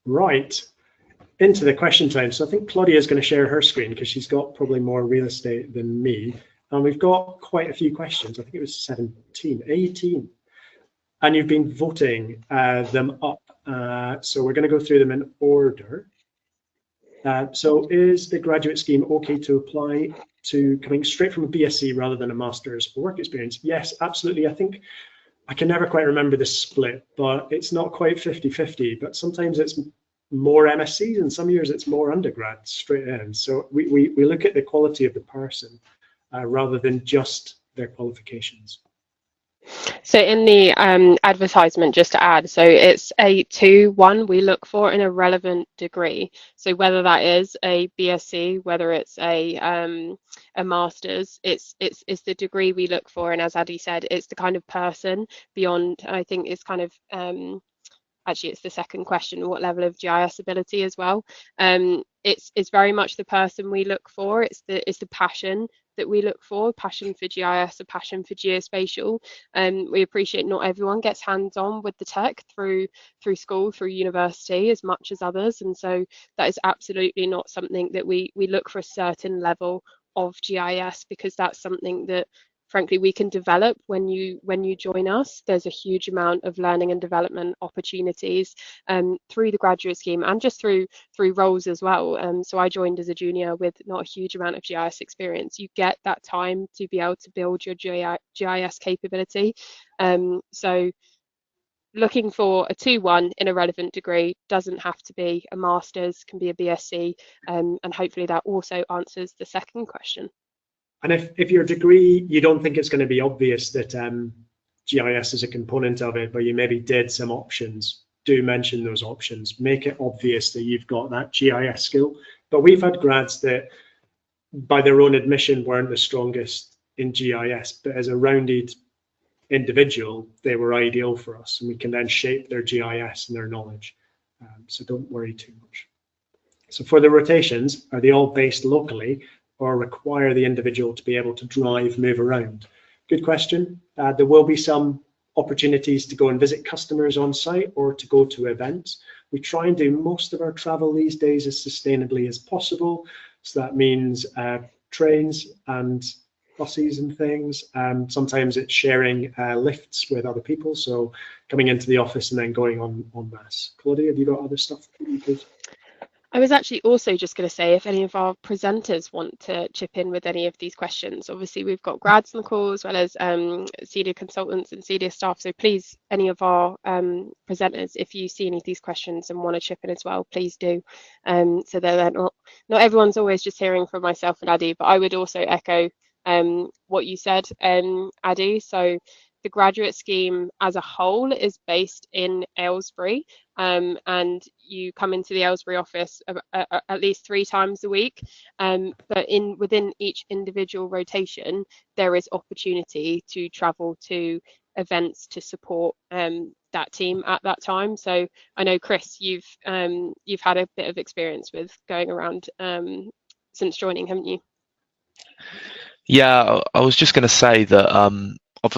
Right, into the question time. So I think Claudia is going to share her screen because she's got probably more real estate than me. And we've got quite a few questions. I think it was 17, 18. And you've been voting them up. So we're going to go through them in order. So is the graduate scheme okay to apply to coming straight from a BSc rather than a master's or work experience? Yes, absolutely. I think I can never quite remember the split, but it's not quite 50-50, but sometimes it's more MSCs and some years it's more undergrads straight in. So we look at the quality of the person rather than just their qualifications. So in the advertisement, just to add, so it's a 2-1 we look for in a relevant degree. So whether that is a BSc, whether it's a master's, it's the degree we look for. And as Adi said, it's the kind of person beyond, I think it's kind of, actually it's the second question, what level of GIS ability as well. It's very much the person we look for. It's the passion that we look for, passion for GIS, a passion for geospatial. We appreciate not everyone gets hands-on with the tech through school, through university as much as others, and so that is absolutely not something that we look for a certain level of GIS, because that's something that frankly we can develop when you join us. There's a huge amount of learning and development opportunities through the graduate scheme and just through roles as well. So I joined as a junior with not a huge amount of GIS experience. You get that time to be able to build your GIS capability. So looking for a 2-1 in a relevant degree, doesn't have to be a master's, can be a BSc, and hopefully that also answers the second question. And if your degree, you don't think it's going to be obvious that GIS is a component of it, but you maybe did some options, do mention those options. Make it obvious that you've got that GIS skill. But we've had grads that, by their own admission, weren't the strongest in GIS, but as a rounded individual, they were ideal for us, and we can then shape their GIS and their knowledge. So don't worry too much. So for the rotations, are they all based locally, or require the individual to be able to drive, move around? Good question. There will be some opportunities to go and visit customers on site or to go to events. We try and do most of our travel these days as sustainably as possible. So that means trains and buses and things. Sometimes it's sharing lifts with other people. So coming into the office and then going on mass. Claudia, have you got other stuff that you could? I was actually also just going to say, if any of our presenters want to chip in with any of these questions, obviously we've got grads on the call as well as senior consultants and senior staff. So please, any of our presenters, if you see any of these questions and want to chip in as well, please do. So that not everyone's always just hearing from myself and Adi, but I would also echo what you said, Adi. So the graduate scheme as a whole is based in Aylesbury, and you come into the Aylesbury office at least 3 times a week. But within each individual rotation, there is opportunity to travel to events to support that team at that time. So I know, Chris, you've had a bit of experience with going around since joining, haven't you? Yeah, I was just going to say that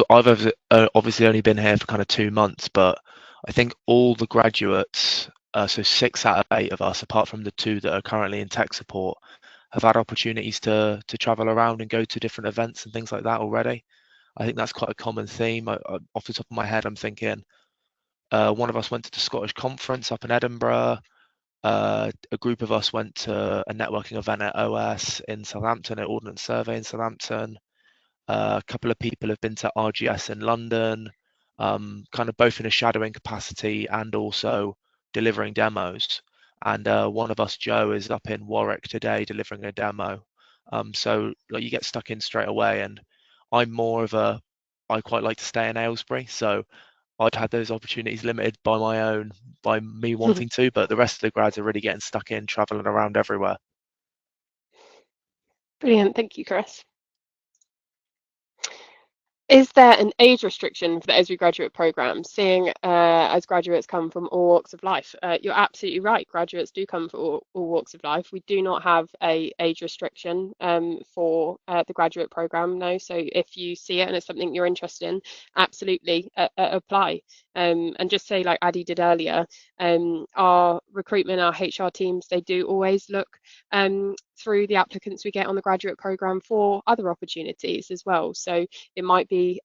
I've obviously only been here for kind of 2 months, but I think all the graduates, so 6 out of 8 of us, apart from the 2 that are currently in tech support, have had opportunities to travel around and go to different events and things like that already. I think that's quite a common theme. Off the top of my head, I'm thinking one of us went to the Scottish Conference up in Edinburgh. A group of us went to a networking event at OS in Southampton, at Ordnance Survey in Southampton. A couple of people have been to RGS in London, kind of both in a shadowing capacity and also delivering demos. And one of us, Joe, is up in Warwick today delivering a demo. So like, you get stuck in straight away. And I'm more of I quite like to stay in Aylesbury, so I'd had those opportunities limited by me wanting to, but the rest of the grads are really getting stuck in, traveling around everywhere. Brilliant, thank you, Chris. Is there an age restriction for the Esri graduate programme, seeing as graduates come from all walks of life? You're absolutely right. Graduates do come from all walks of life. We do not have a age restriction for the graduate programme, no. So if you see it and it's something you're interested in, absolutely apply. And just say, like Addy did earlier, our recruitment, our HR teams, they do always look through the applicants we get on the graduate programme for other opportunities as well. So it might be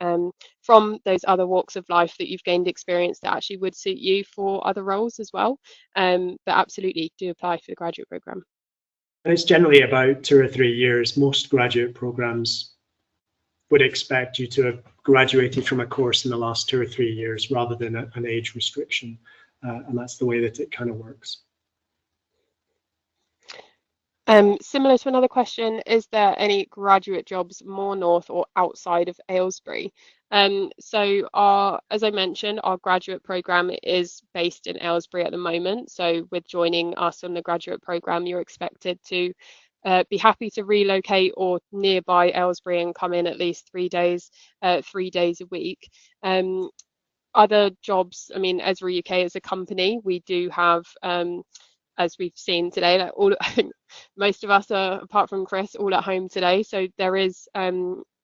from those other walks of life that you've gained experience that actually would suit you for other roles as well. But absolutely do apply for the graduate programme. And it's generally about 2 or 3 years. Most graduate programmes would expect you to have graduated from a course in the last 2 or 3 years rather than an age restriction. And that's the way that it kind of works. Similar to another question, is there any graduate jobs more north or outside of Aylesbury? So as I mentioned, our graduate programme is based in Aylesbury at the moment. So with joining us on the graduate programme, you're expected to be happy to relocate or nearby Aylesbury and come in at least 3 days a week. Other jobs, I mean, Esri UK as a company, we do have as we've seen today, like most of us are, apart from Chris, all at home today. So there is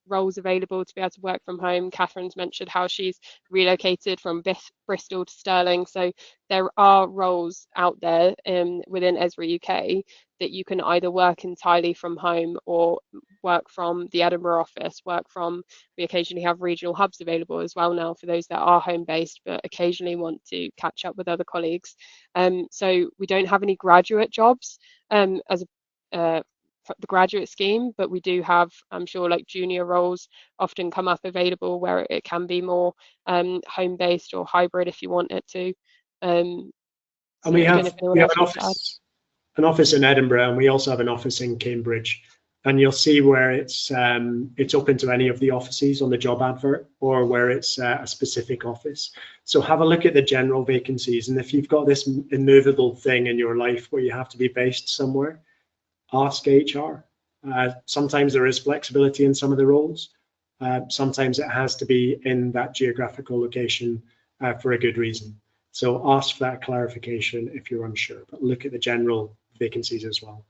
roles available to be able to work from home. Catherine's mentioned how she's relocated from Bristol to Stirling. So there are roles out there within Esri UK that you can either work entirely from home or work from the Edinburgh office, we occasionally have regional hubs available as well now for those that are home based but occasionally want to catch up with other colleagues. So we don't have any graduate jobs as the graduate scheme, but we do have, I'm sure, like junior roles often come up available where it can be more home based or hybrid if you want it to. And we have an office in Edinburgh, and we also have an office in Cambridge. And you'll see where it's open to any of the offices on the job advert, or where it's a specific office. So have a look at the general vacancies, and if you've got this immovable thing in your life where you have to be based somewhere, ask HR. Sometimes there is flexibility in some of the roles. Sometimes it has to be in that geographical location for a good reason. So ask for that clarification if you're unsure, but look at the general vacancies as well.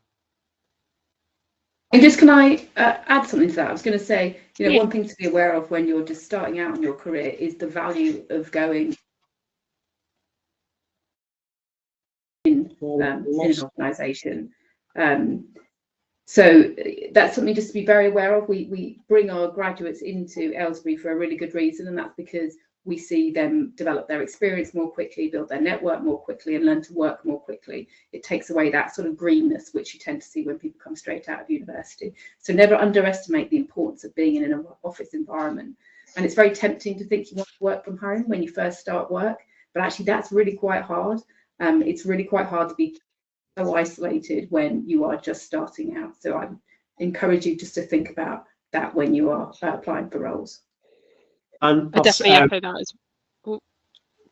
And just can I add something to that? I was going to say, one thing to be aware of when you're just starting out in your career is the value of going in an organisation. So that's something just to be very aware of. We bring our graduates into Aylesbury for a really good reason, and that's because we see them develop their experience more quickly, build their network more quickly, and learn to work more quickly. It takes away that sort of greenness which you tend to see when people come straight out of university. So never underestimate the importance of being in an office environment. And it's very tempting to think you want to work from home when you first start work, but actually that's really quite hard. It's really quite hard to be so isolated when you are just starting out. So I encourage you just to think about that when you are applying for roles. I definitely echo that as well.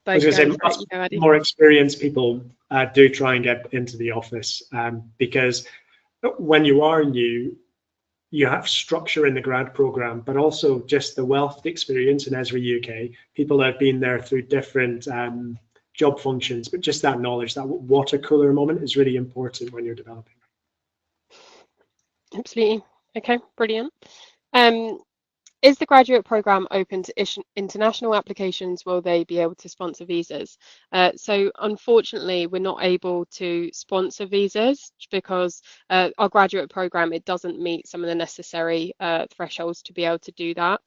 I was going to say, more experienced people do try and get into the office because when you are new, you have structure in the grad program, but also just the wealth of experience in Esri UK. People have been there through different job functions, but just that knowledge, that water cooler moment is really important when you're developing. Absolutely. Okay, brilliant. Is the graduate programme open to international applications? Will they be able to sponsor visas? So unfortunately, we're not able to sponsor visas because our graduate programme, it doesn't meet some of the necessary thresholds to be able to do that.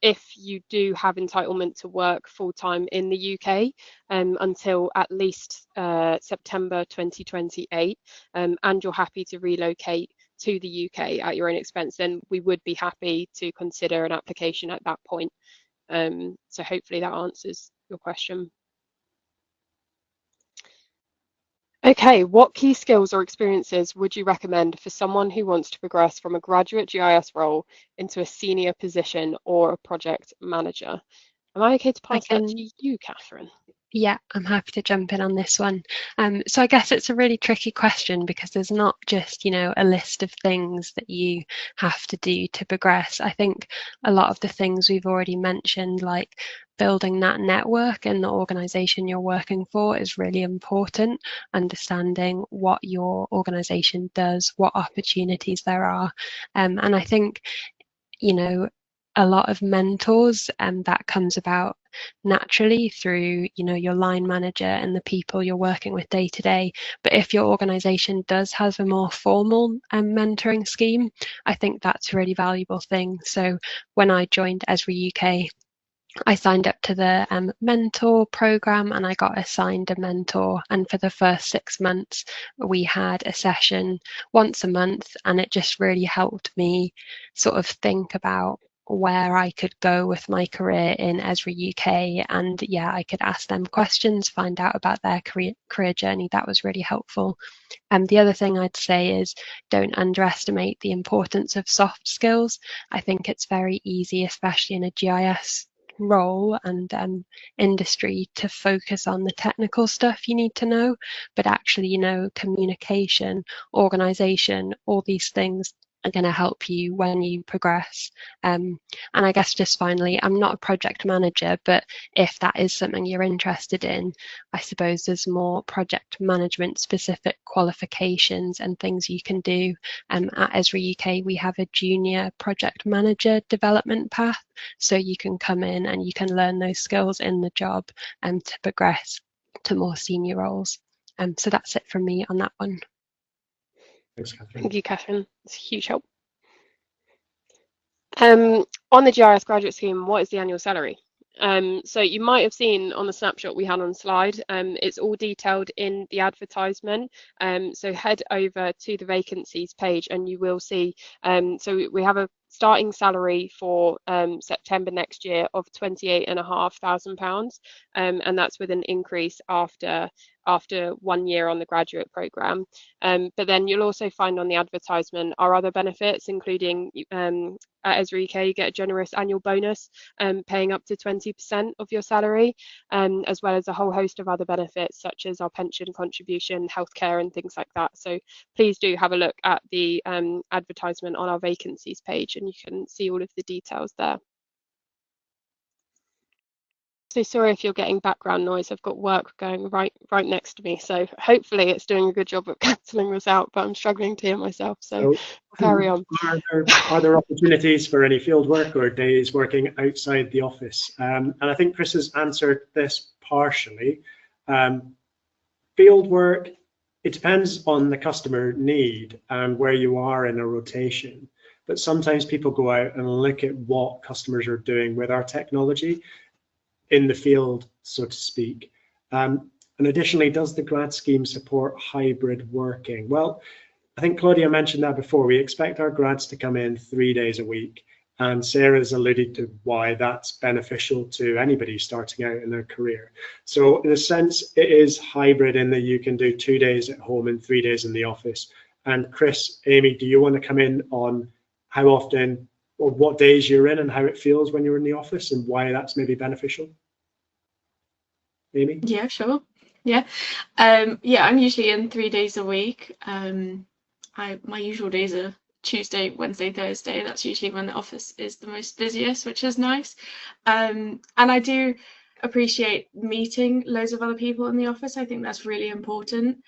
If you do have entitlement to work full-time in the UK until at least September 2028, and you're happy to relocate to the UK at your own expense, then we would be happy to consider an application at that point. So hopefully that answers your question. Okay, what key skills or experiences would you recommend for someone who wants to progress from a graduate GIS role into a senior position or a project manager? Am I okay to pass that to you, Catherine? Yeah, I'm happy to jump in on this one. So I guess it's a really tricky question because there's not just, a list of things that you have to do to progress. I think a lot of the things we've already mentioned, like building that network in the organization you're working for, is really important. Understanding what your organization does, what opportunities there are. And I think, a lot of mentors, and that comes about naturally through your line manager and the people you're working with day to day. But if your organization does have a more formal mentoring scheme, I think that's a really valuable thing. So when I joined Esri UK, I signed up to the mentor program and I got assigned a mentor. And for the first 6 months, we had a session once a month, and it just really helped me sort of think about where I could go with my career in Esri UK. And yeah, I could ask them questions, find out about their career journey. That was really helpful. And the other thing I'd say is don't underestimate the importance of soft skills. I think it's very easy, especially in a GIS role and industry, to focus on the technical stuff you need to know, but actually, communication, organization, all these things are going to help you when you progress. And I guess just finally, I'm not a project manager, but if that is something you're interested in, I suppose there's more project management specific qualifications and things you can do. At Esri UK, we have a junior project manager development path, so you can come in and you can learn those skills in the job to progress to more senior roles. So that's it from me on that one. Thanks, Catherine. Thank you, Catherine. It's a huge help. On the GIS graduate scheme, what is the annual salary? So you might have seen on the snapshot we had on the slide, it's all detailed in the advertisement. So head over to the vacancies page and you will see, so we have a starting salary for September next year of £28,500, and that's with an increase after 1 year on the graduate programme. But then you'll also find on the advertisement our other benefits, including at Esri UK you get a generous annual bonus paying up to 20% of your salary, as well as a whole host of other benefits such as our pension contribution, healthcare and things like that. So please do have a look at the advertisement on our vacancies page and you can see all of the details there. So sorry if you're getting background noise. I've got work going right next to me, so hopefully it's doing a good job of cancelling this out, but I'm struggling to hear myself, so carry on. Are there opportunities for any field work or days working outside the office? And I think Chris has answered this partially. Field work, it depends on the customer need and where you are in a rotation, but sometimes people go out and look at what customers are doing with our technology in the field, so to speak. And additionally, does the grad scheme support hybrid working? Well, I think Claudia mentioned that before. We expect our grads to come in 3 days a week, and Sarah's alluded to why that's beneficial to anybody starting out in their career. So in a sense, it is hybrid in that you can do 2 days at home and 3 days in the office. And Chris, Amy, do you want to come in on how often or what days you're in and how it feels when you're in the office and why that's maybe beneficial? Amy? Yeah, sure. Yeah, I'm usually in 3 days a week. My usual days are Tuesday, Wednesday, Thursday. That's usually when the office is the most busiest, which is nice. And I do appreciate meeting loads of other people in the office. I think that's really important.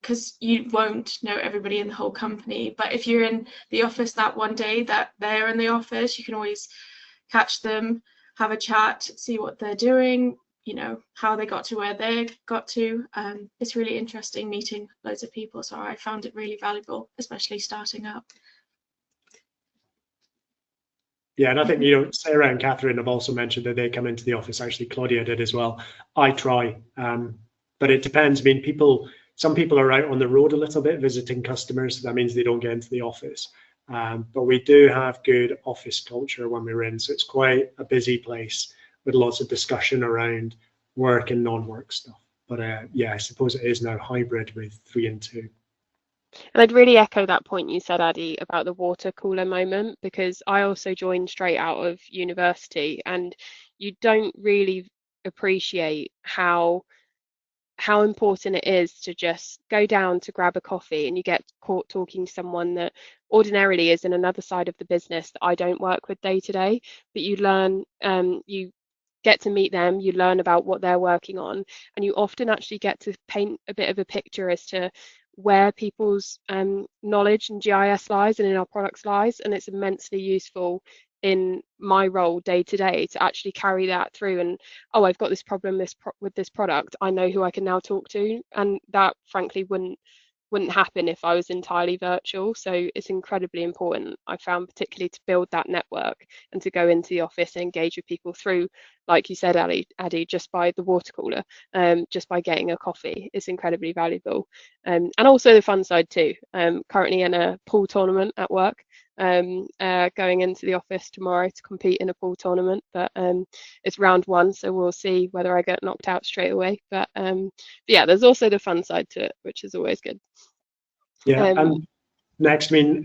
Because you won't know everybody in the whole company, but if you're in the office that one day that they're in the office, you can always catch them, have a chat, see what they're doing, how they got to where they got to. It's really interesting meeting loads of people, so I found it really valuable, especially starting up. Yeah, and I think, Sarah and Catherine have also mentioned that they come into the office. Actually, Claudia did as well. I try, but it depends. I mean, some people are out on the road a little bit visiting customers. That means they don't get into the office. But we do have good office culture when we're in. So it's quite a busy place with lots of discussion around work and non-work stuff. But yeah, I suppose it is now hybrid with 3 and 2. And I'd really echo that point you said, Addy, about the water cooler moment, because I also joined straight out of university and you don't really appreciate how important it is to just go down to grab a coffee, and you get caught talking to someone that ordinarily is in another side of the business that I don't work with day to day, but you learn, you get to meet them, you learn about what they're working on, and you often actually get to paint a bit of a picture as to where people's knowledge in GIS lies and in our products lies, and it's immensely useful in my role day to day to actually carry that through. And oh, I've got this problem with this product, I know who I can now talk to, and that frankly wouldn't happen if I was entirely virtual. So it's incredibly important, I found, particularly to build that network and to go into the office and engage with people through, like you said, Addy, just by the water cooler, just by getting a coffee is incredibly valuable. And also the fun side too. Currently in a pool tournament at work, going into the office tomorrow to compete in a pool tournament, but it's round 1, so we'll see whether I get knocked out straight away. But yeah, there's also the fun side to it, which is always good. Yeah, and next, I mean,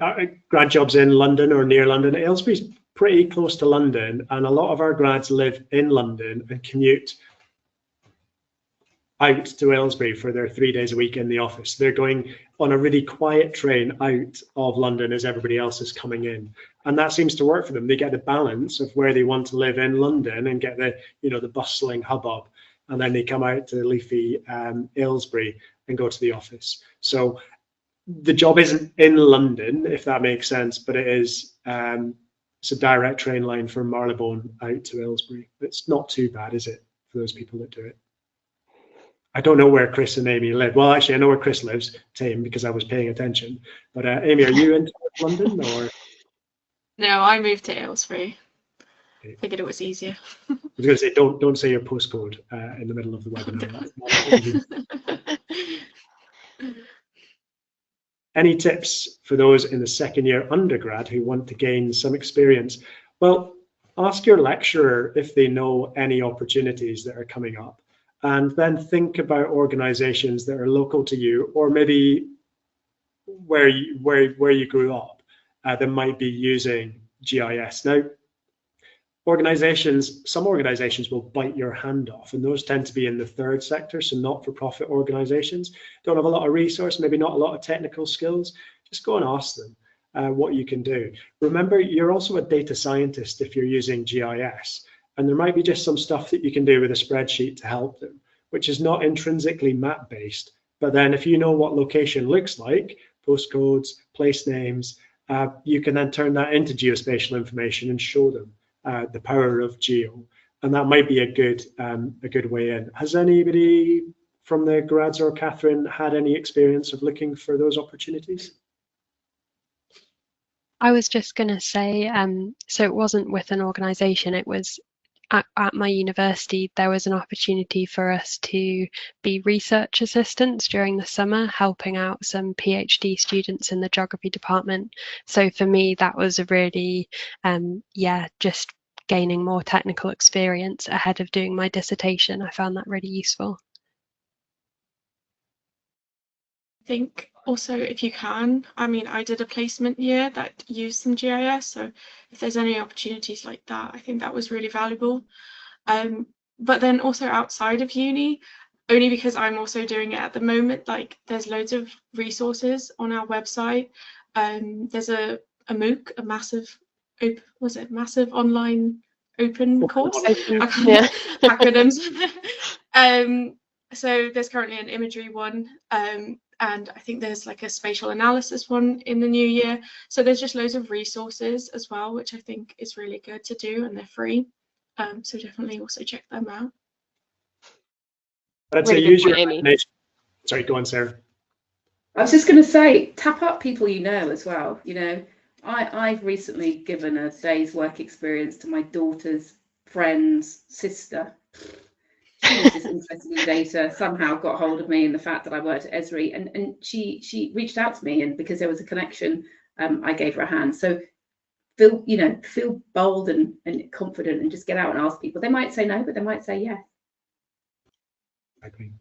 grad jobs in London or near London. Aylesbury's pretty close to London, and a lot of our grads live in London and commute out to Aylesbury for their 3 days a week in the office. They're going on a really quiet train out of London as everybody else is coming in, and that seems to work for them. They get the balance of where they want to live in London and get the, you know, the bustling hubbub, and then they come out to leafy Aylesbury and go to the office. So the job isn't in London, if that makes sense, but it is. It's a direct train line from Marylebone out to Aylesbury. It's not too bad, is it, for those people that do it? I don't know where Chris and Amy live. Well, actually, I know where Chris lives, Tim, because I was paying attention. But Amy, are you in London or? No, I moved to Aylesbury. Okay. Figured it was easier. I was going to say, don't say your postcode in the middle of the webinar. Any tips for those in the second year undergrad who want to gain some experience? Well, ask your lecturer if they know any opportunities that are coming up, and then think about organizations that are local to you, or maybe where you grew up, that might be using GIS. Now, some organizations will bite your hand off, and those tend to be in the third sector, so not-for-profit organizations. Don't have a lot of resource, maybe not a lot of technical skills. Just go and ask them what you can do. Remember, you're also a data scientist if you're using GIS, and there might be just some stuff that you can do with a spreadsheet to help them, which is not intrinsically map-based. But then if you know what location looks like, postcodes, place names, you can then turn that into geospatial information and show them the power of geo, and that might be a good way in. Has anybody from the grads or Catherine had any experience of looking for those opportunities? I was just going to say, so it wasn't with an organisation, it was at my university. There was an opportunity for us to be research assistants during the summer, helping out some PhD students in the geography department. So for me, that was a really, just gaining more technical experience ahead of doing my dissertation. I found that really useful. I think also, if you can, I mean, I did a placement year that used some GIS, so if there's any opportunities like that, I think that was really valuable. But then also outside of uni, only because I'm also doing it at the moment, like there's loads of resources on our website. There's a MOOC, a massive online open course? Yeah. Acronyms. So there's currently an imagery one, and I think there's like a spatial analysis one in the new year. So there's just loads of resources as well, which I think is really good to do, and they're free. So definitely also check them out. I'd say use your imagination. Sorry, go on, Sarah. I was just going to say, tap up people you know as well. You know, I've recently given a day's work experience to my daughter's friend's sister. She was just interested in data, somehow got hold of me and the fact that I worked at Esri, and she reached out to me, and because there was a connection, I gave her a hand. So feel bold and confident, and just get out and ask people. They might say no, but they might say yes. Exactly.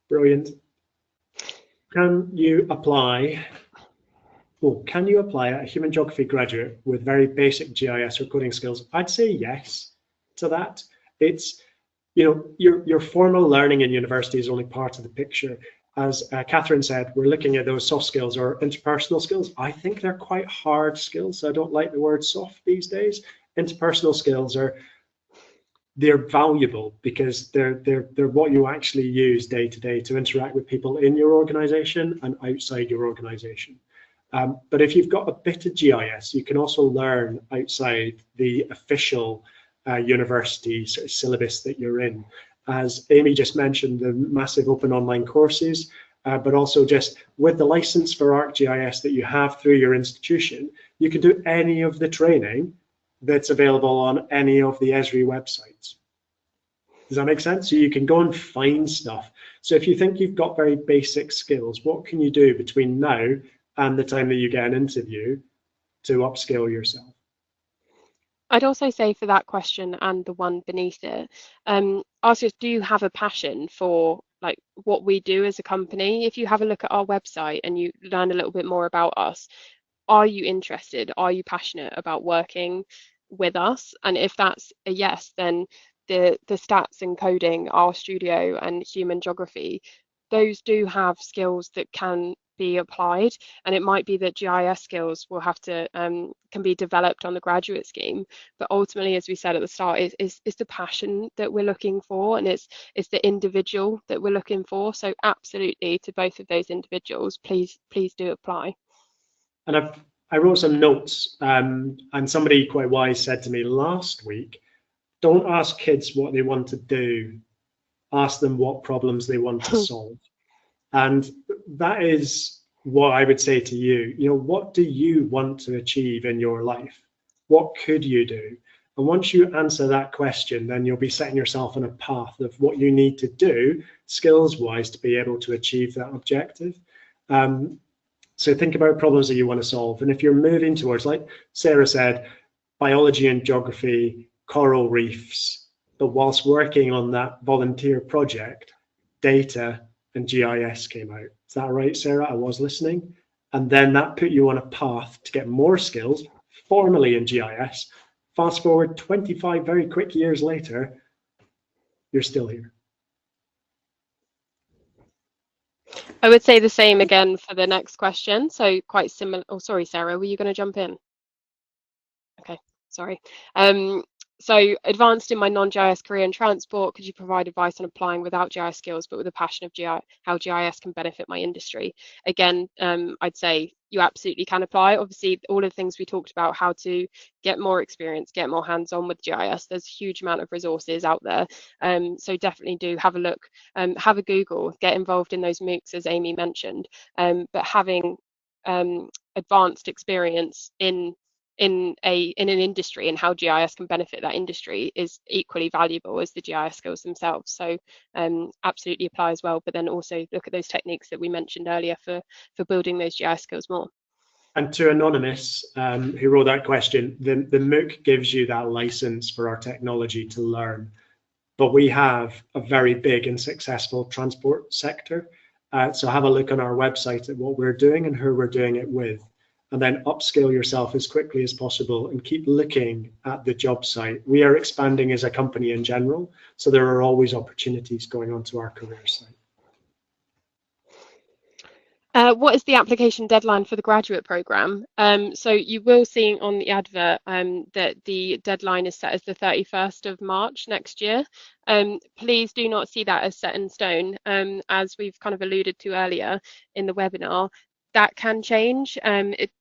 Brilliant. Can you apply a human geography graduate with very basic GIS or coding skills? I'd say yes to that. your formal learning in university is only part of the picture. As Catherine said, we're looking at those soft skills or interpersonal skills. I think they're quite hard skills. I don't like the word soft these days. Interpersonal skills they're valuable because they're what you actually use day to day to interact with people in your organization and outside your organization. But if you've got a bit of GIS, you can also learn outside the official university sort of syllabus that you're in. As Amy just mentioned, the massive open online courses, but also just with the license for ArcGIS that you have through your institution, you can do any of the training that's available on any of the Esri websites. Does that make sense? So you can go and find stuff. So if you think you've got very basic skills, what can you do between now and the time that you get an interview to upskill yourself? I'd also say for that question and the one beneath it, ask us, do you have a passion for like what we do as a company? If you have a look at our website and you learn a little bit more about us, are you interested? Are you passionate about working with us? And if that's a yes, then the stats and coding, RStudio and human geography, those do have skills that can be applied, and it might be that GIS skills will have to can be developed on the graduate scheme, but ultimately, as we said at the start, is the passion that we're looking for, and it's the individual that we're looking for. So absolutely, to both of those individuals, please do apply. And I wrote some notes, and somebody quite wise said to me last week, don't ask kids what they want to do, ask them what problems they want to solve. And that is what I would say to you. What do you want to achieve in your life? What could you do? And once you answer that question, then you'll be setting yourself on a path of what you need to do skills-wise to be able to achieve that objective. So think about problems that you want to solve. And if you're moving towards, like Sarah said, biology and geography, coral reefs, but whilst working on that volunteer project, data and GIS came out. Is that right, Sarah? I was listening. And then that put you on a path to get more skills formally in GIS. Fast forward 25 very quick years later, you're still here. I would say the same again for the next question. So quite similar. Oh, sorry, Sarah, were you going to jump in? Okay, sorry. So advanced in my non-GIS career in transport, could you provide advice on applying without GIS skills, but with a passion of how GIS can benefit my industry? Again, I'd say you absolutely can apply. Obviously, all of the things we talked about, how to get more experience, get more hands-on with GIS, there's a huge amount of resources out there. So definitely do have a look, have a Google, get involved in those MOOCs, as Amy mentioned, but having advanced experience in an industry and how GIS can benefit that industry is equally valuable as the GIS skills themselves. So absolutely apply as well, but then also look at those techniques that we mentioned earlier for building those GIS skills more. And to Anonymous, who wrote that question, the MOOC gives you that license for our technology to learn. But we have a very big and successful transport sector. So have a look on our website at what we're doing and who we're doing it with. And then upskill yourself as quickly as possible and keep looking at the job site. We are expanding as a company in general, so there are always opportunities going onto our career site. What is the application deadline for the graduate programme? So you will see on the advert that the deadline is set as the 31st of March next year. Please do not see that as set in stone. As we've kind of alluded to earlier in the webinar, that can change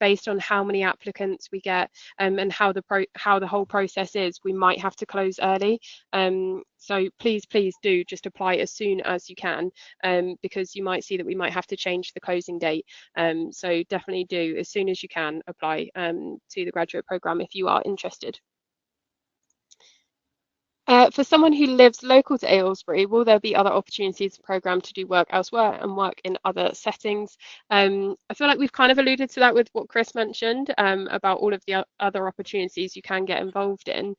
based on how many applicants we get and how the whole process is. We might have to close early, so please do just apply as soon as you can, because you might see that we might have to change the closing date. So definitely do, as soon as you can, apply to the graduate programme if you are interested. For someone who lives local to Aylesbury, will there be other opportunities in the programme to do work elsewhere and work in other settings? I feel like we've kind of alluded to that with what Chris mentioned about all of the other opportunities you can get involved in.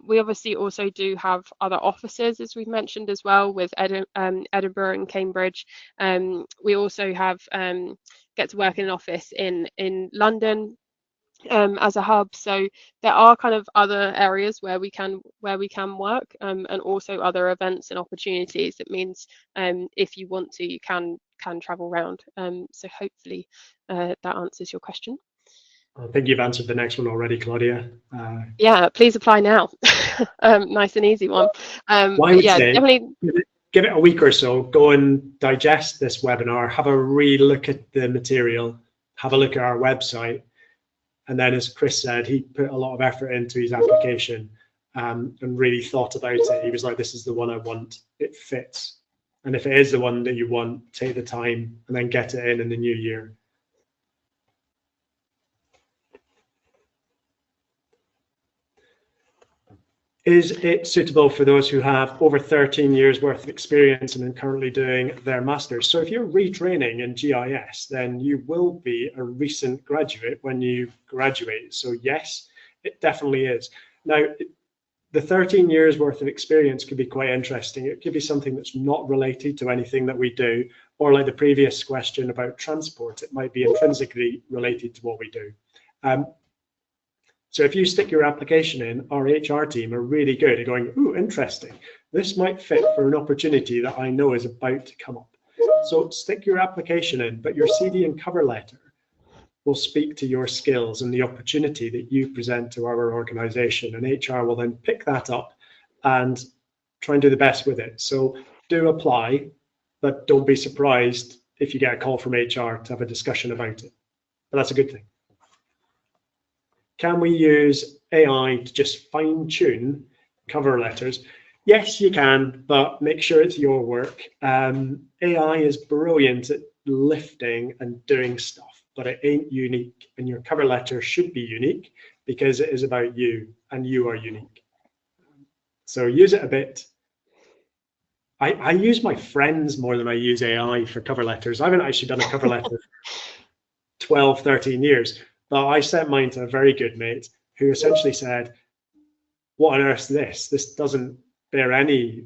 We obviously also do have other offices, as we've mentioned as well, with Edinburgh and Cambridge. We also have get to work in an office in London. as a hub. So there are kind of other areas where we can work, and also other events and opportunities. It means if you want to, you can travel around. So hopefully that answers your question. I think you've answered the next one already, Claudia. Yeah, please apply now. Nice and easy one. Well, I would yeah, say definitely. give it a week or so, go and digest this webinar, have a re-look at the material, have a look at our website. And then, as Chris said, he put a lot of effort into his application and really thought about it. He was like, this is the one I want. It fits. And if it is the one that you want, take the time and then get it in the new year. Is it suitable for those who have over 13 years worth of experience and are currently doing their master's? So if you're retraining in GIS, then you will be a recent graduate when you graduate. So yes, it definitely is. Now, the 13 years worth of experience could be quite interesting. It could be something that's not related to anything that we do, or like the previous question about transport, it might be intrinsically related to what we do. So if you stick your application in, our HR team are really good at going, ooh, interesting. This might fit for an opportunity that I know is about to come up. So stick your application in, but your CV and cover letter will speak to your skills and the opportunity that you present to our organization. And HR will then pick that up and try and do the best with it. So do apply, but don't be surprised if you get a call from HR to have a discussion about it. But that's a good thing. Can we use AI to just fine tune cover letters? Yes, you can, but make sure it's your work. AI is brilliant at lifting and doing stuff, but it ain't unique. And your cover letter should be unique because it is about you and you are unique. So use it a bit. I use my friends more than I use AI for cover letters. I haven't actually done a cover letter for 12, 13 years. But I sent mine to a very good mate who essentially said, what on earth's this? This doesn't bear any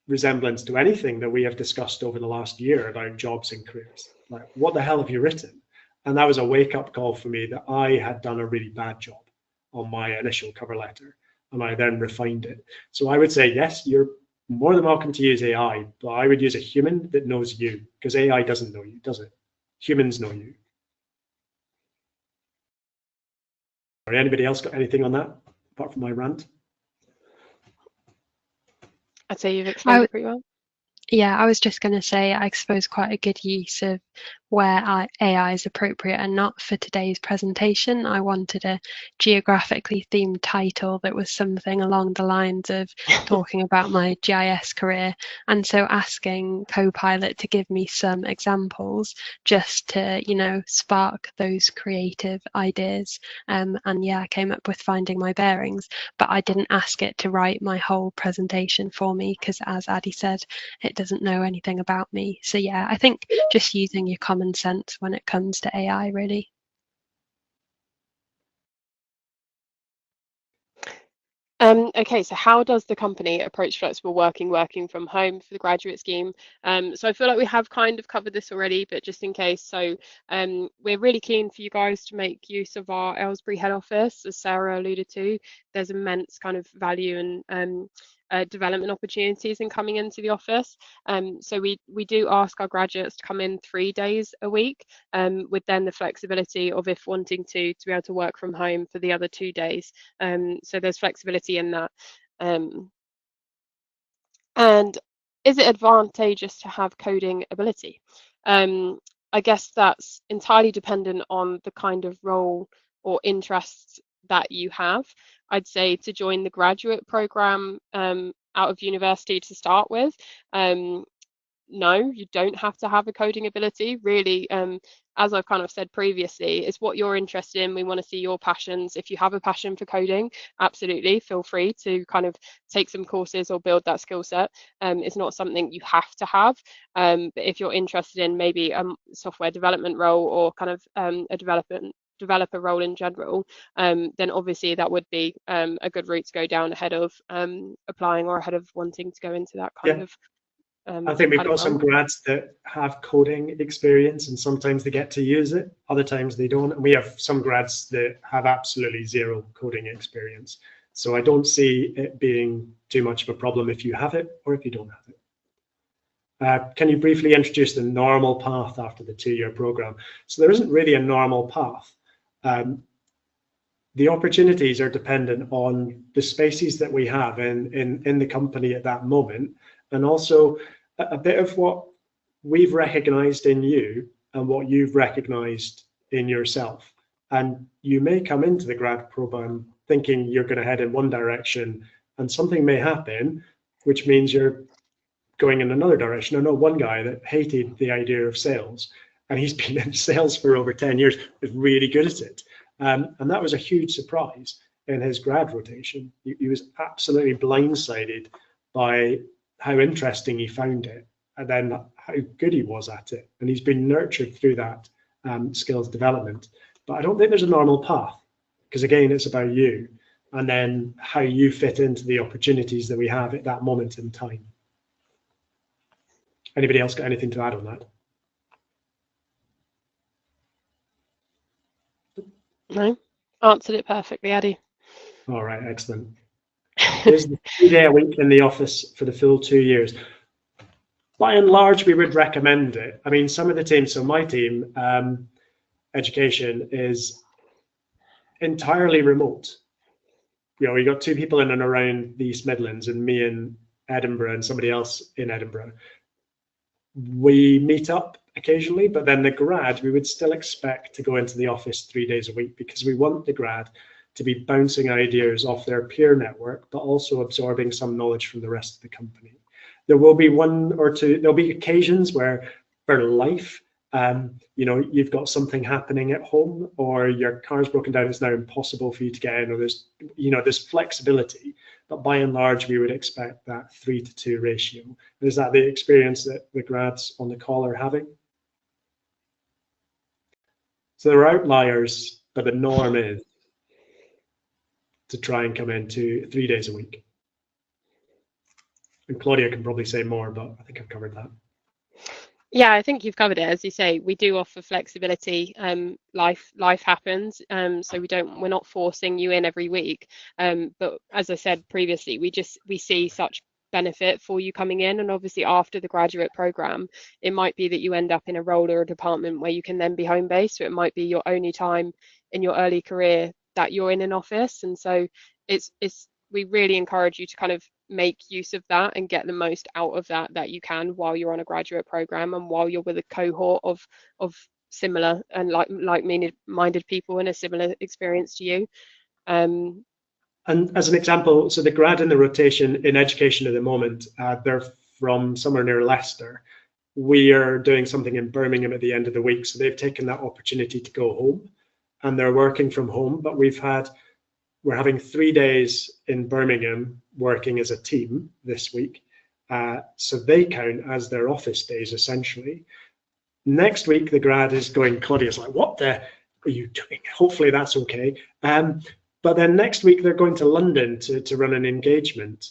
resemblance to anything that we have discussed over the last year about jobs and careers. Like, what the hell have you written? And that was a wake-up call for me that I had done a really bad job on my initial cover letter, and I then refined it. So I would say, yes, you're more than welcome to use AI, but I would use a human that knows you, because AI doesn't know you, does it? Humans know you. Anybody else got anything on that apart from my rant? I'd say you've explained it pretty well. Yeah, I was just going to say, I suppose quite a good use of where AI is appropriate and not for today's presentation. I wanted a geographically themed title that was something along the lines of talking about my GIS career. And so asking Copilot to give me some examples just to, you know, spark those creative ideas. And yeah, I came up with Finding My Bearings, but I didn't ask it to write my whole presentation for me because, as Addy said, it doesn't know anything about me. So yeah, I think just using your common sense when it comes to AI, really. Okay, so how does the company approach flexible working from home for the graduate scheme? So I feel like we have kind of covered this already, but just in case, so we're really keen for you guys to make use of our Aylesbury head office, as Sarah alluded to. There's immense kind of value and development opportunities in coming into the office. So we do ask our graduates to come in 3 days a week, with then the flexibility of, if wanting to be able to work from home for the other 2 days. So there's flexibility in that. And is it advantageous to have coding ability? I guess that's entirely dependent on the kind of role or interests that you have. I'd say to join the graduate program out of university to start with, no, you don't have to have a coding ability. Really, as I've kind of said previously, it's what you're interested in. We want to see your passions. If you have a passion for coding, absolutely feel free to kind of take some courses or build that skill set. It's not something you have to have, but if you're interested in maybe a software development role or kind of a developer role in general, then obviously that would be a good route to go down ahead of applying or ahead of wanting to go into that kind of I think we've add got some well. grads that have coding experience, and sometimes they get to use it, other times they don't. And we have some grads that have absolutely zero coding experience. So I don't see it being too much of a problem if you have it or if you don't have it. Can you briefly introduce the normal path after the 2-year program? So there isn't really a normal path. The opportunities are dependent on the spaces that we have in the company at that moment, and also a bit of what we've recognized in you and what you've recognized in yourself. And you may come into the grad program thinking you're going to head in one direction, and something may happen, which means you're going in another direction. I know one guy that hated the idea of sales, and he's been in sales for over 10 years, is really good at it. And that was a huge surprise in his grad rotation. He was absolutely blindsided by how interesting he found it, and then how good he was at it. And he's been nurtured through that skills development. But I don't think there's a normal path, because again, it's about you and then how you fit into the opportunities that we have at that moment in time. Anybody else got anything to add on that? No, answered it perfectly, Addy. All right, excellent. Is the 3-day a week in the office for the full 2 years? By and large, we would recommend it. I mean, some of the teams, so my team, education, is entirely remote. You know, we got 2 people in and around the East Midlands, and me in Edinburgh and somebody else in Edinburgh. We meet up occasionally, but then the grad, we would still expect to go into the office 3 days a week, because we want the grad to be bouncing ideas off their peer network, but also absorbing some knowledge from the rest of the company. There will be 1 or 2, there'll be occasions where for life, you know, you've got something happening at home, or your car's broken down, it's now impossible for you to get in, or there's, you know, there's flexibility. But by and large, we would expect that 3-to-2 ratio. Is that the experience that the grads on the call are having? So there are outliers, but the norm is to try and come into 3 days a week. And Claudia can probably say more, but I think I've covered that. Yeah, I think you've covered it. As you say, we do offer flexibility. Life happens, so we're not forcing you in every week. But as I said previously, we see such benefit for you coming in, and obviously after the graduate program, it might be that you end up in a role or a department where you can then be home based. So it might be your only time in your early career that you're in an office, and so we really encourage you to kind of make use of that and get the most out of that you can while you're on a graduate program and while you're with a cohort of similar and like-minded people in a similar experience to you. And as an example, so the grad in the rotation in education at the moment, they're from somewhere near Leicester. We are doing something in Birmingham at the end of the week, so they've taken that opportunity to go home, and they're working from home. But we're having 3 days in Birmingham working as a team this week. So they count as their office days, essentially. Next week, the grad is going, Claudia's like, what the are you doing? Hopefully that's okay. But then next week, they're going to London to run an engagement.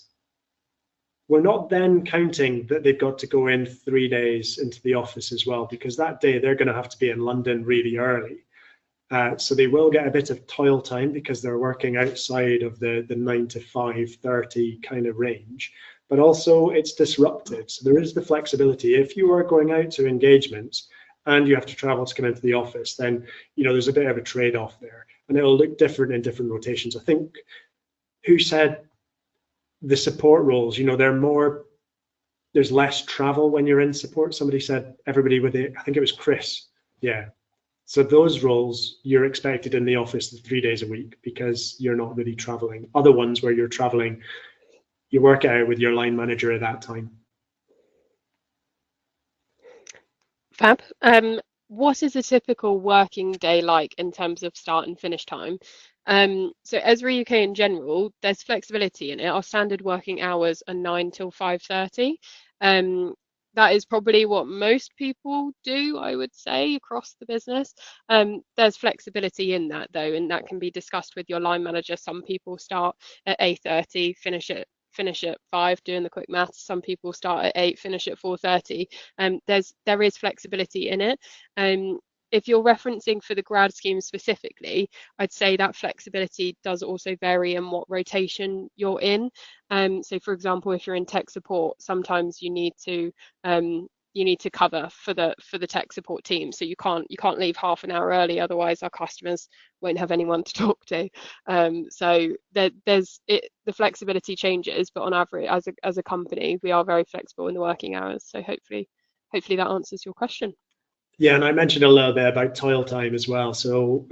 We're not then counting that they've got to go in 3 days into the office as well, because that day they're going to have to be in London really early. So they will get a bit of toil time because they're working outside of the 9 to 5:30 kind of range, but also it's disruptive. So there is the flexibility. If you are going out to engagements and you have to travel to come into the office, then, you know, there's a bit of a trade-off there, and it'll look different in different rotations. I think, who said the support roles, you know, there's less travel when you're in support. Somebody said everybody I think it was Chris. Yeah. So those roles, you're expected in the office 3 days a week because you're not really traveling. Other ones where you're traveling, you work out with your line manager at that time. Fab. What is a typical working day like in terms of start and finish time? So Esri UK in general, there's flexibility in it. Our standard working hours are 9 till 5:30. That is probably what most people do, I would say, across the business. There's flexibility in that though, and that can be discussed with your line manager. Some people start at 8:30, finish at finish at 5, doing the quick maths. Some people start at 8, finish at 4:30. There is flexibility in it. If you're referencing for the grad scheme specifically, I'd say that flexibility does also vary in what rotation you're in. So for example, if you're in tech support, sometimes you need to cover for the tech support team, so you can't leave half an hour early, otherwise our customers won't have anyone to talk to. So the flexibility changes, but on average, as a company, we are very flexible in the working hours. So hopefully that answers your question. Yeah, and I mentioned a little bit about toil time as well. So,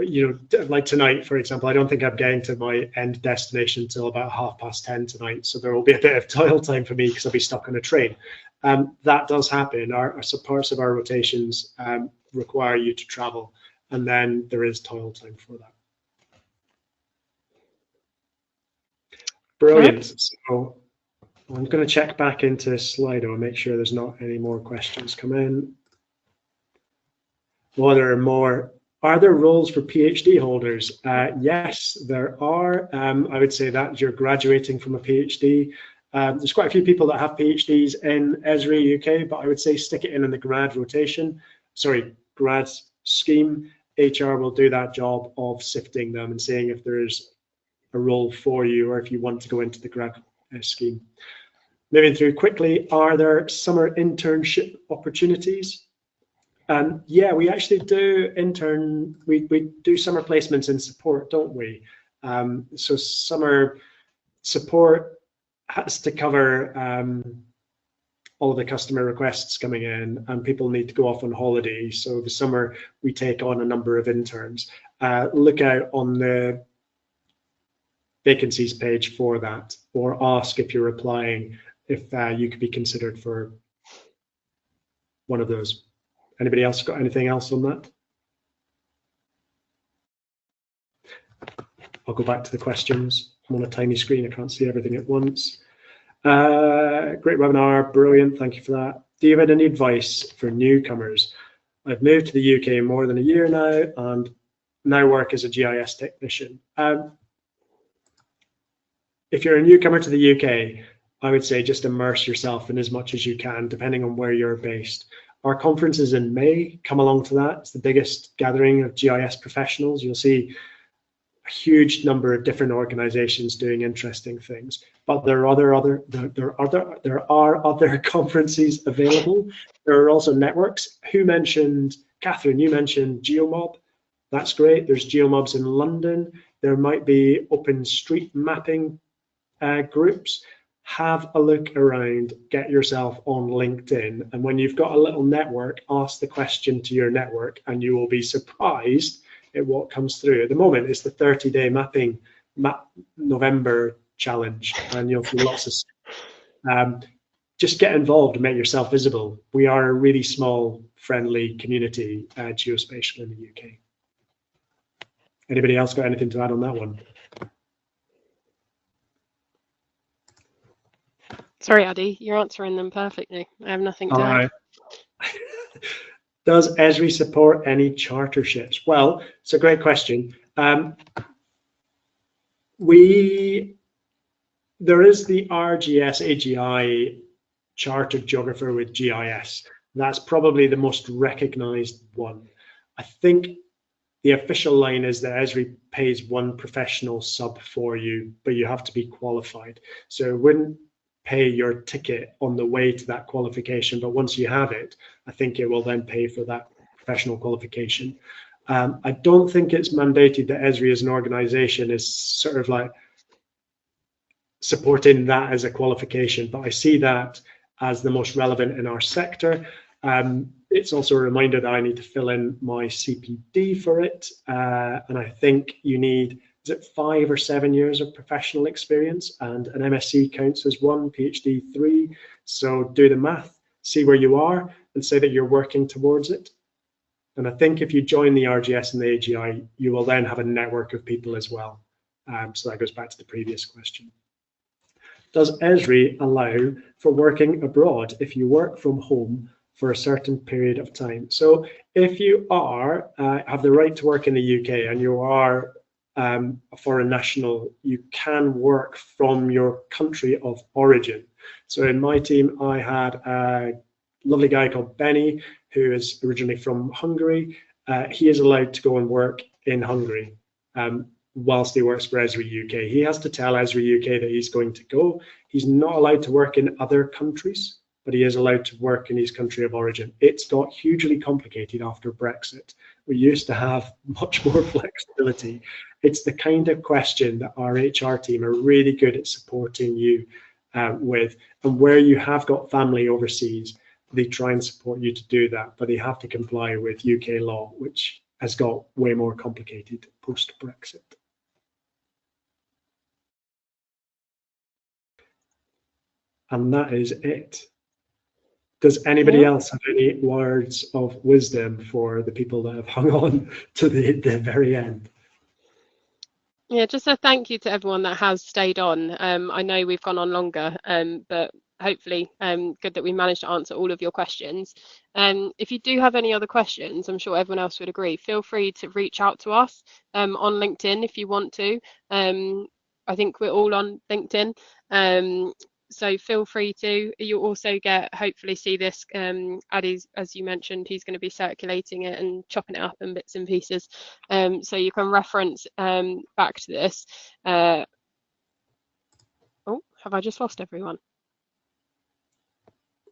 like tonight, for example, I don't think I'm getting to my end destination until about 10:30 tonight. So there will be a bit of toil time for me because I'll be stuck on a train. That does happen. So parts of our rotations require you to travel, and then there is toil time for that. Brilliant. So I'm going to check back into Slido and make sure there's not any more questions come in. Well, there are more. Are there roles for PhD holders? Yes, there are. I would say that you're graduating from a PhD. There's quite a few people that have PhDs in Esri UK, but I would say stick it in the grad scheme. HR will do that job of sifting them and seeing if there's a role for you or if you want to go into the grad scheme. Moving through quickly, are there summer internship opportunities? Yeah, we actually do we do summer placements in support, don't we? So summer support has to cover all of the customer requests coming in, and people need to go off on holiday. So the summer we take on a number of interns. Look out on the vacancies page for that, or ask if you're applying if you could be considered for one of those. Anybody else got anything else on that? I'll go back to the questions. I'm on a tiny screen, I can't see everything at once. Great webinar, brilliant, thank you for that. Do you have any advice for newcomers? I've moved to the UK more than a year now and now work as a GIS technician. If you're a newcomer to the UK, I would say just immerse yourself in as much as you can, depending on where you're based. Our conference is in May, come along to that. It's the biggest gathering of GIS professionals. You'll see a huge number of different organizations doing interesting things, but there are other conferences available. There are also networks. Catherine, you mentioned GeoMob. That's great. There's GeoMobs in London. There might be open street mapping groups. Have a look around, get yourself on LinkedIn, and when you've got a little network, ask the question to your network and you will be surprised at what comes through. At the moment, it's the 30-day map November challenge, and you'll see lots of just get involved and make yourself visible. We are a really small, friendly community, geospatial in the UK. Anybody else got anything to add on that one? Sorry, Addy, you're answering them perfectly. I have nothing to add. Does Esri support any charterships? Well, it's a great question. There is the RGS AGI chartered geographer with GIS. That's probably the most recognized one. I think the official line is that Esri pays one professional sub for you, but you have to be qualified. So it wouldn't pay your ticket on the way to that qualification, but once you have it, I think it will then pay for that professional qualification. I don't think it's mandated that Esri as an organization is sort of like supporting that as a qualification, but I see that as the most relevant in our sector. It's also a reminder that I need to fill in my CPD for it, and I think you need, is it 5 or 7 years of professional experience, and an MSc counts as 1, PhD 3. So do the math, see where you are, and say that you're working towards it. And I think if you join the RGS and the AGI, you will then have a network of people as well. So that goes back to the previous question. Does Esri allow for working abroad if you work from home for a certain period of time? So if you are have the right to work in the UK and you are foreign national, you can work from your country of origin. So in my team, I had a lovely guy called Benny, who is originally from Hungary. He is allowed to go and work in Hungary whilst he works for Esri UK. He has to tell Esri UK that he's going to go. He's not allowed to work in other countries, but he is allowed to work in his country of origin. It's got hugely complicated after Brexit. We used to have much more flexibility. It's the kind of question that our HR team are really good at supporting you with. And where you have got family overseas, they try and support you to do that, but they have to comply with UK law, which has got way more complicated post-Brexit. And that is it. Does anybody else have any words of wisdom for the people that have hung on to the very end? Yeah, just a thank you to everyone that has stayed on. I know we've gone on longer, but hopefully good that we managed to answer all of your questions. If you do have any other questions, I'm sure everyone else would agree, feel free to reach out to us on LinkedIn if you want to. I think we're all on LinkedIn. So feel free to. You'll also hopefully see this, as you mentioned, he's going to be circulating it and chopping it up in bits and pieces. So you can reference back to this. Oh, have I just lost everyone?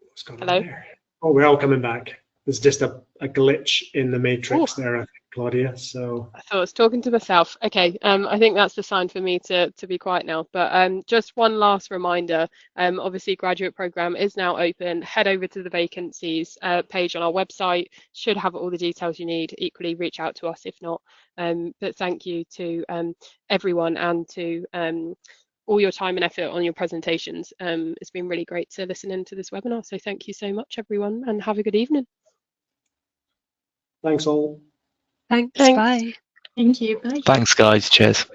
What's going Hello? on there? Oh, we're all coming back. There's just a glitch in the matrix there, I think, Claudia. So I thought I was talking to myself. Okay, I think that's the sign for me to be quiet now. But just one last reminder, obviously graduate program is now open. Head over to the vacancies page on our website, should have all the details you need. Equally, reach out to us if not. But thank you to everyone and to all your time and effort on your presentations. It's been really great to listen into this webinar. So thank you so much, everyone, and have a good evening. thanks all. Thanks. Thanks. Bye. Thank you. Bye. Thanks, guys. Cheers.